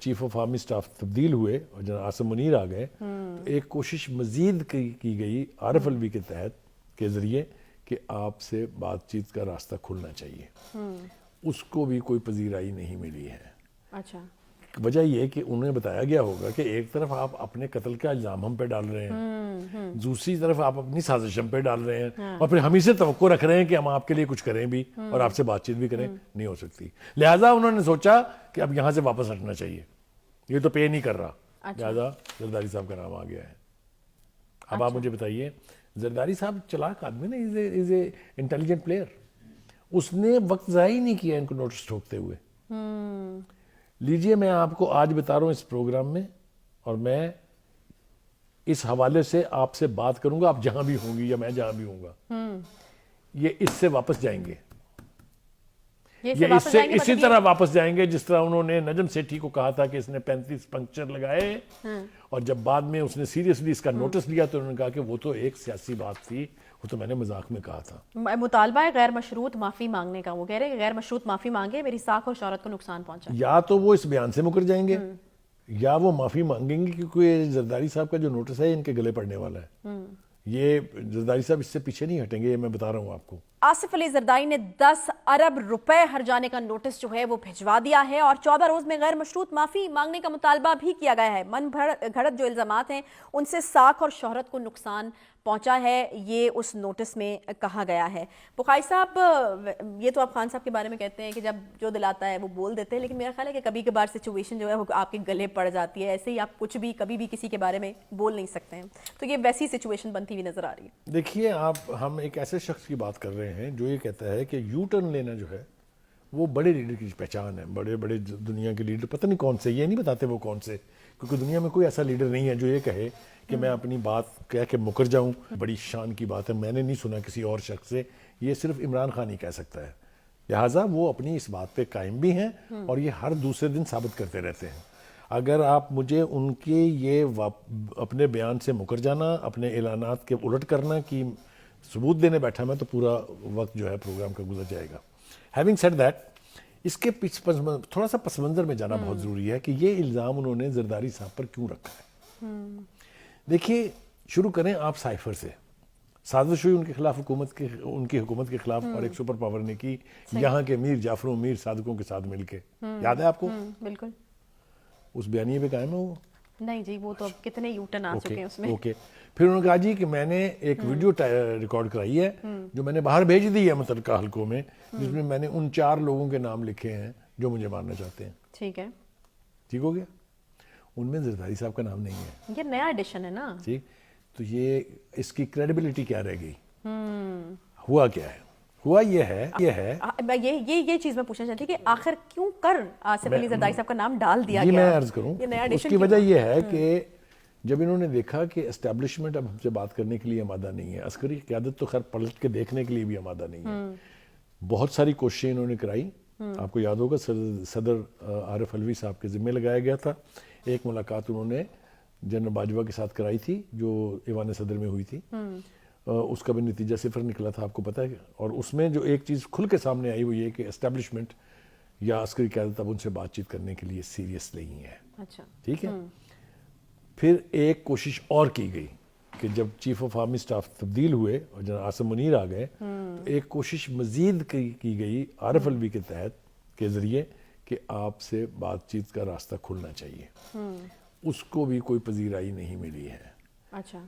Chief of army staff تبدیل ہوئے اور جنرل عاصم منیر آ گئے تو ایک کوشش مزید کی گئی عارف الوی کے تحت کے ذریعے کہ آپ سے بات چیت کا راستہ کھلنا چاہیے. اس کو بھی کوئی پذیرائی نہیں ملی ہے. اچھا. وجہ یہ کہ انہیں بتایا گیا ہوگا کہ ایک طرف آپ اپنے قتل کا الزام ہم پہ ڈال رہے ہیں, دوسری طرف آپ اپنی سازش ہم پہ ڈال رہے ہیں, اور پھر ہم ہی سے توقع رکھ رہے ہیں کہ ہم آپ کے لیے کچھ کریں بھی اور آپ سے بات چیت بھی کریں. نہیں ہو سکتی. لہٰذا انہوں نے سوچا کہ اب یہاں سے واپس ہٹنا چاہیے, یہ تو پے نہیں کر رہا. لہٰذا زرداری صاحب کا نام آ گیا ہے. اب آپ مجھے بتائیے, زرداری صاحب چلاک آدمی نا, از اے انٹیلیجنٹ پلیئر. اس نے وقت ضائع نہیں کیا ان کو نوٹس ٹھوکتے ہوئے. لیجئے میں آپ کو آج بتا رہا ہوں اس پروگرام میں, اور میں اس حوالے سے آپ سے بات کروں گا, آپ جہاں بھی ہوں گی یا میں جہاں بھی ہوں گا, یہ اس سے واپس جائیں گے. یہ اس سے اسی طرح واپس جائیں گے جس طرح انہوں نے نجم سیٹھی کو کہا تھا کہ اس نے 35 پنکچر لگائے, اور جب بعد میں اس نے سیریسلی اس کا نوٹس لیا تو انہوں نے کہا کہ وہ تو ایک سیاسی بات تھی, وہ تو میں نے مذاق میں کہا تھا. مطالبہ ہے غیر مشروط معافی مانگنے کا. وہ کہہ رہے ہیں کہ غیر مشروط معافی مانگے, میری ساکھ اور شہرت کو نقصان پہنچا. یا تو وہ اس بیان سے مکر جائیں گے یا وہ معافی مانگیں گے, کیونکہ زرداری صاحب کا جو نوٹس ہے ان کے گلے پڑنے والا ہے. یہ زرداری صاحب اس سے پیچھے نہیں ہٹیں گے, یہ میں بتا رہا ہوں آپ کو. آصف علی زرداری نے 10 ارب روپے ہرجانے کا نوٹس جو ہے وہ بھجوا دیا ہے, اور 14 روز میں غیر مشروط معافی مانگنے کا مطالبہ بھی کیا گیا ہے. من گھڑت جو الزامات ہیں ان سے ساکھ اور شہرت کو نقصان پہنچا ہے, یہ اس نوٹس میں کہا گیا ہے. بخاری صاحب, یہ تو آپ خان صاحب کے بارے میں کہتے ہیں کہ جب جو دل آتا ہے وہ بول دیتے ہیں, لیکن میرا خیال ہے کہ کبھی کبھار سچویشن جو ہے وہ آپ کے گلے پڑ جاتی ہے. ایسے ہی آپ کچھ بھی کبھی بھی کسی کے بارے میں بول نہیں سکتے ہیں, تو یہ ویسی سچویشن بنتی ہوئی نظر آ رہی ہے. دیکھیے ہم ایک ایسے شخص کی بات کر رہے ہیں جو یہ کہتا ہے کہ یو ٹرن لینا جو ہے وہ بڑے لیڈر کی پہچان ہے. بڑے بڑے دنیا کے لیڈر, پتہ نہیں کون سے, یہ نہیں بتاتے وہ کون سے, کیونکہ دنیا میں کوئی ایسا لیڈر نہیں ہے جو یہ کہے کہ میں اپنی بات کہہ کے مکر جاؤں. بڑی شان کی بات ہے, میں نے نہیں سنا کسی اور شخص سے, یہ صرف عمران خان ہی کہہ سکتا ہے. لہٰذا وہ اپنی اس بات پہ قائم بھی ہیں اور یہ ہر دوسرے دن ثابت کرتے رہتے ہیں. اگر آپ مجھے ان کے یہ اپنے بیان سے مکر جانا, اپنے اعلانات کے الٹ کرنا کی ثبوت دینے بیٹھا میں, تو پورا وقت جو ہے پروگرام کا گزر جائے گا. ہیونگ سیڈ دیٹ, اس کے تھوڑا سا پس منظر میں جانا بہت ضروری ہے کہ یہ الزام انہوں نے زرداری صاحب پر کیوں رکھا ہے. دیکھیے, شروع کریں آپ سائفر سے. سازش ہوئی ان کے خلاف ان کی حکومت کے خلاف, اور ایک سپر پاور نے کی یہاں کے میر جعفروں, میر صادقوں کے ساتھ مل کے. یاد ہے آپ کو؟ بالکل. اس بیانیے پہ قائم ہے وہ؟ نہیں جی, وہ تو کتنے یوٹن آ چکے ہیں اس میں. اوکے. پھر انہوں نے کہا جی کہ میں نے ایک ویڈیو ریکارڈ کرائی ہے جو میں نے باہر بھیج دی ہے متعلقہ حلقوں میں, جس میں میں نے ان 4 لوگوں کے نام لکھے ہیں جو مجھے مارنا چاہتے ہیں. ٹھیک ہے, ٹھیک ہو گیا. ان میں زرداری صاحب کا نام نہیں ہے. یہ نیا ایڈیشن ہے نا. ٹھیک, تو یہ اس کی کریڈیبلٹی کیا رہ گئی؟ ہوا کیا ہے؟ ہوا یہ ہے یہ چیز میں پوچھنا چاہتی کہ آخر کیوں کر آصف علی زرداری صاحب کا نام ڈال دیا گیا؟ میں عرض کروں, اس کی وجہ یہ ہے کہ جب انہوں نے دیکھا کہ اسٹیبلشمنٹ اب ہم سے بات کرنے کے لیے آمادہ نہیں ہے, عسکری قیادت تو خیر پلٹ کے دیکھنے کے لیے بھی آمادہ نہیں ہے. بہت ساری کوششیں انہوں نے کرائی. آپ کو یاد ہوگا صدر عارف الوی صاحب کے ذمہ لگایا گیا تھا. ایک ملاقات انہوں نے جنرل باجوہ کے ساتھ کرائی تھی جو ایوان صدر میں ہوئی تھی. اس کا بھی نتیجہ 0 نکلا تھا, آپ کو پتہ ہے. اور اس میں جو ایک چیز کھل کے سامنے آئی وہ یہ کہ اسٹیبلشمنٹ یا عسکری قیادت اب ان سے بات چیت کرنے کے لیے سیریس نہیں ہے. اچھا, ٹھیک ہے. پھر ایک کوشش اور کی گئی کہ جب چیف آف آرمی اسٹاف تبدیل ہوئے اور جنرل عاصم منیر آ گئے تو ایک کوشش مزید کی گئی عارف الوی کے تحت کے ذریعے کہ آپ سے بات چیت کا راستہ کھلنا چاہیے. اس کو بھی کوئی پذیرائی نہیں ملی ہے. اچھا.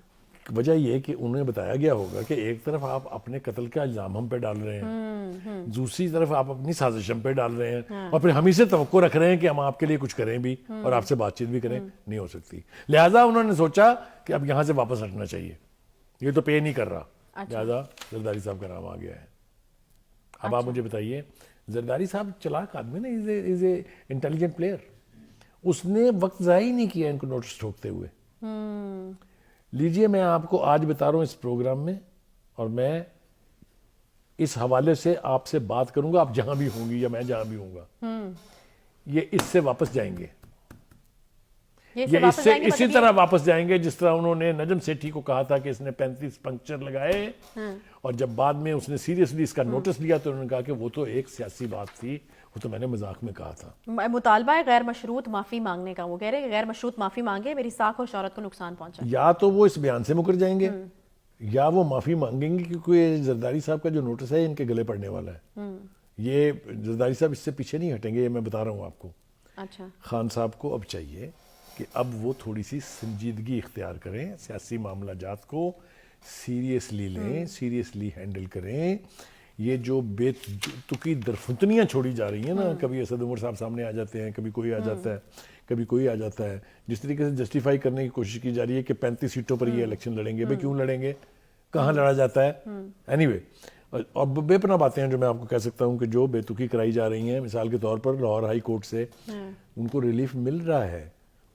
وجہ یہ کہ انہیں بتایا گیا ہوگا کہ ایک طرف آپ اپنے قتل کا الزام ہم پہ ڈال رہے ہیں, دوسری طرف آپ اپنی سازش ہم پہ ڈال رہے ہیں, اور پھر ہم ہی سے توقع رکھ رہے ہیں کہ ہم آپ کے لیے کچھ کریں بھی اور آپ سے بات چیت بھی کریں. نہیں ہو سکتی. لہٰذا انہوں نے سوچا کہ اب یہاں سے واپس ہٹنا چاہیے, یہ تو پے نہیں کر رہا. لہٰذا زرداری صاحب کا نام آ گیا ہے. اب آپ مجھے بتائیے, زرداری صاحب چلاک آدمی نا, از اے انٹیلیجنٹ پلیئر. اس نے وقت ضائع نہیں کیا ان کو نوٹس ٹھوکتے ہوئے. لیجئے میں آپ کو آج بتا رہا ہوں اس پروگرام میں, اور میں اس حوالے سے آپ سے بات کروں گا, آپ جہاں بھی ہوں گی یا میں جہاں بھی ہوں گا, یہ اس سے واپس جائیں گے. یہ اس سے اسی طرح واپس جائیں گے جس طرح انہوں نے نجم سیٹھی کو کہا تھا کہ اس نے 35 پنکچر لگائے, اور جب بعد میں اس نے سیریسلی اس کا نوٹس لیا تو انہوں نے کہا کہ وہ تو ایک سیاسی بات تھی, وہ تو میں نے مذاق میں کہا تھا. مطالبہ ہے غیر مشروط معافی مانگنے کا. وہ کہہ رہے ہیں کہ غیر مشروط معافی مانگے, میری ساکھ اور شہرت کو نقصان پہنچا. یا تو وہ اس بیان سے مکر جائیں گے یا وہ معافی مانگیں گے, کیونکہ زرداری صاحب کا جو نوٹس ہے ان کے گلے پڑنے والا ہے. یہ زرداری صاحب اس سے پیچھے نہیں ہٹیں گے, یہ میں بتا رہا ہوں آپ کو. اچھا, خان صاحب کو اب چاہیے کہ اب وہ تھوڑی سی سنجیدگی اختیار کریں, سیاسی معاملہ جات کو سیریسلی لیں, سیریسلی ہینڈل کریں. یہ جو بے تکی درفتنیاں چھوڑی جا رہی ہیں نا, کبھی اسد عمر صاحب سامنے آ جاتے ہیں, کبھی کوئی آ جاتا ہے, کبھی کوئی آ جاتا ہے, جس طریقے سے جسٹیفائی کرنے کی کوشش کی جا رہی ہے کہ 35 سیٹوں پر یہ الیکشن لڑیں گے. بھئی کیوں لڑیں گے, کہاں لڑا جاتا ہے. اینی وے, اور بے پناہ باتیں ہیں جو میں آپ کو کہہ سکتا ہوں کہ جو بے تکی کرائی جا رہی ہیں. مثال کے طور پر لاہور ہائی کورٹ سے ان کو ریلیف مل رہا ہے,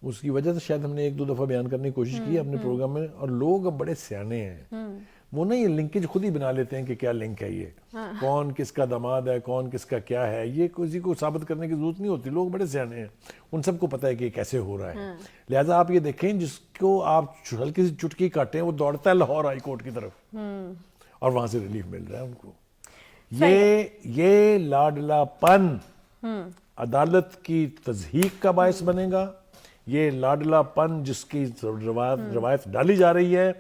اس کی وجہ سے شاید ہم نے 1-2 دفعہ بیان کرنے کی کوشش کی اپنے پروگرام میں. اور لوگ اب بڑے سیانے ہیں, وہ نا یہ لنکیج خود ہی بنا لیتے ہیں کہ کیا لنک ہے, یہ کون کس کا داماد ہے, کون کس کا کیا ہے. یہ کسی کو ثابت کرنے کی ضرورت نہیں ہوتی, لوگ بڑے سیانے ہیں, ان سب کو پتہ ہے کہ یہ کیسے ہو رہا ہے. لہٰذا آپ یہ دیکھیں جس کو آپ ہلکی سی چٹکی کاٹیں وہ دوڑتا ہے لاہور ہائی کورٹ کی طرف, اور وہاں سے ریلیف مل رہا ہے ان کو. یہ لاڈلا پن عدالت کی تضحیق کا باعث بنے گا. یہ لاڈلا پن جس کی روایت ڈالی جا رہی ہے,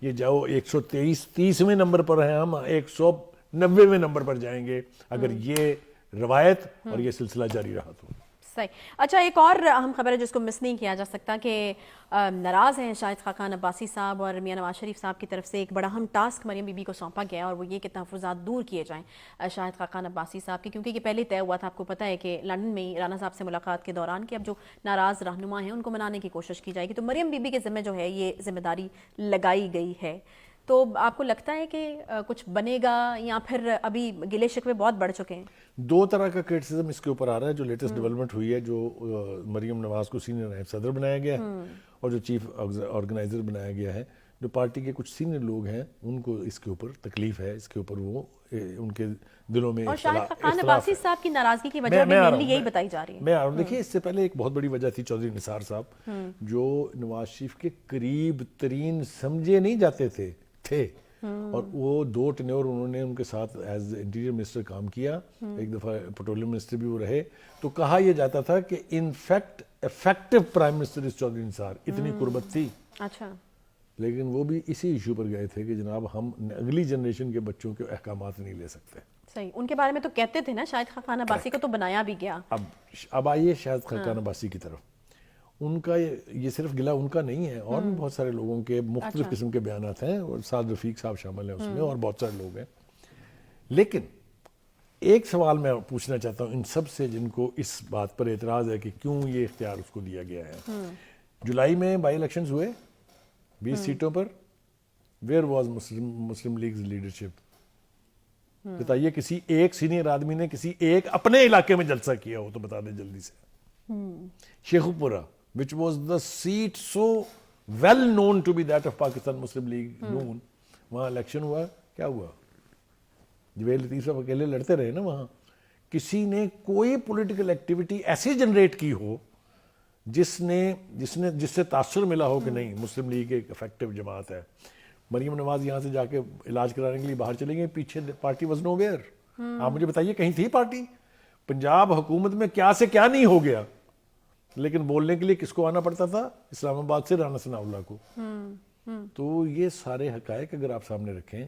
یہ جو 130ویں نمبر پر ہیں, ہم 190ویں نمبر پر جائیں گے اگر یہ روایت اور یہ سلسلہ جاری رہا تو. صحیح. اچھا, ایک اور اہم خبر ہے جس کو مس نہیں کیا جا سکتا کہ ناراض ہیں شاہد خاقان عباسی صاحب اور میاں نواز شریف صاحب کی طرف سے ایک بڑا اہم ٹاسک مریم بی بی کو سونپا گیا, اور وہ یہ کہ تحفظات دور کیے جائیں شاہد خاقان عباسی صاحب کی, کیونکہ یہ پہلے طے ہوا تھا. آپ کو پتہ ہے کہ لندن میں رانا صاحب سے ملاقات کے دوران کہ اب جو ناراض رہنما ہیں ان کو منانے کی کوشش کی جائے گی. تو مریم بی بی کے ذمہ جو ہے یہ ذمہ داری لگائی گئی ہے. تو آپ کو لگتا ہے کہ کچھ بنے گا یا پھر ابھی گلے شکوے بہت بڑھ چکے ہیں؟ 2 طرح کا کرٹیسزم اس کے اوپر آ رہا ہے. جو لیٹسٹ ڈیولپمنٹ ہوئی ہے, جو مریم نواز کو سینئر نائب صدر بنایا گیا ہے اور جو چیف آرگنائزر بنایا گیا ہے, جو پارٹی کے کچھ سینئر لوگ ہیں ان کو اس کے اوپر تکلیف ہے, اس کے اوپر وہ ان کے دلوں میں اور شاہد خاقان عباسی صاحب کی ناراضگی کی وجہ بھی مینلی یہی بتائی جا رہی ہے. میں دیکھیے اس سے پہلے ایک بہت بڑی وجہ تھی چودھری نثار صاحب, جو نواز شریف کے قریب ترین سمجھے نہیں جاتے تھے, اور وہ 2 ٹینیور انہوں نے ان کے ساتھ ایز انٹیریئر منسٹر کام کیا, ایک دفعہ پیٹرولیم منسٹر بھی وہ رہے. تو کہا یہ جاتا تھا کہ in fact effective prime minister اس چودھری نثار, اتنی قربت تھی. اچھا, لیکن وہ بھی اسی ایشو پر گئے تھے کہ جناب ہم اگلی جنریشن کے بچوں کے احکامات نہیں لے سکتے. صحیح. ان کے بارے میں تو کہتے تھے نا شاہد خاقان عباسی کو تو بنایا بھی گیا. اب آئیے شاہد خاقان عباسی کی طرف. ان کا یہ صرف گلہ ان کا نہیں ہے, اور بھی بہت سارے لوگوں کے مختلف قسم کے بیانات ہیں, اور سعد رفیق صاحب شامل ہیں اس میں, اور بہت سارے لوگ ہیں. لیکن ایک سوال میں پوچھنا چاہتا ہوں ان سب سے جن کو اس بات پر اعتراض ہے کہ کیوں یہ اختیار اس کو دیا گیا ہے. جولائی میں بائی الیکشنز ہوئے 20 سیٹوں پر. Where was Muslim League's leadership? بتائیے کسی ایک سینئر آدمی نے کسی ایک اپنے علاقے میں جلسہ کیا ہو تو بتا دیں جلدی سے. شیخو پورہ, which was the seat so well known to be that of Pakistan Muslim League noon, وہاں الیکشن ہوا, کیا ہوا؟ جویل لطیف صاحب اکیلے لڑتے رہے نا وہاں. کسی نے کوئی پولیٹیکل ایکٹیویٹی ایسی جنریٹ کی ہو جس سے تاثر ملا ہو کہ نہیں مسلم لیگ ایک افیکٹو جماعت ہے. مریم نواز یہاں سے جا کے علاج کرانے کے لیے باہر چلے گئے, پیچھے پارٹی واز نو ویئر. آپ مجھے بتائیے کہیں تھی پارٹی؟ پنجاب حکومت میں کیا سے کیا نہیں ہو گیا, لیکن بولنے کے لیے کس کو آنا پڑتا تھا؟ اسلام آباد سے رانا ثناء اللہ کو. تو یہ سارے حقائق اگر آپ سامنے رکھیں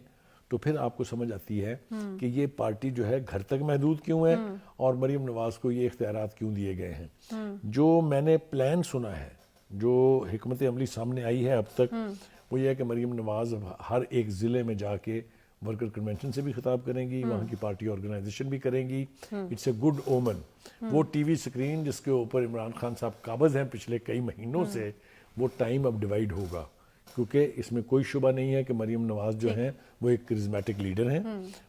تو پھر آپ کو سمجھ آتی ہے کہ یہ پارٹی جو ہے گھر تک محدود کیوں ہے, اور مریم نواز کو یہ اختیارات کیوں دیے گئے ہیں. جو میں نے پلان سنا ہے, جو حکمت عملی سامنے آئی ہے اب تک, وہ یہ ہے کہ مریم نواز ہر ایک ضلع میں جا کے ورکر کنونشن سے بھی خطاب کریں گی, وہاں کی پارٹی آرگنائزیشن بھی کریں گی. It's a good omen. وہ ٹی وی سکرین جس کے اوپر عمران خان صاحب قابض ہیں پچھلے کئی مہینوں سے, وہ ٹائم اب ڈیوائیڈ ہوگا, کیونکہ اس میں کوئی شبہ نہیں ہے کہ مریم نواز جو ہیں وہ ایک کرزمیٹک لیڈر ہیں.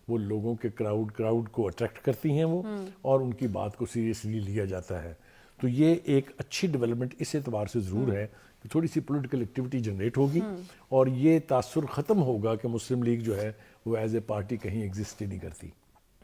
وہ لوگوں کے کراؤڈ کو اٹریکٹ کرتی ہیں وہ, اور ان کی بات کو سیریسلی لیا جاتا ہے. تو یہ ایک اچھی ڈیولپمنٹ اس اعتبار سے ضرور ہے کہ تھوڑی سی پولیٹیکل ایکٹیویٹی جنریٹ ہوگی, اور یہ تاثر ختم ہوگا کہ مسلم لیگ جو ہے وہ ایز اے پارٹی کہیں ایگزسٹ ہی نہیں کرتی.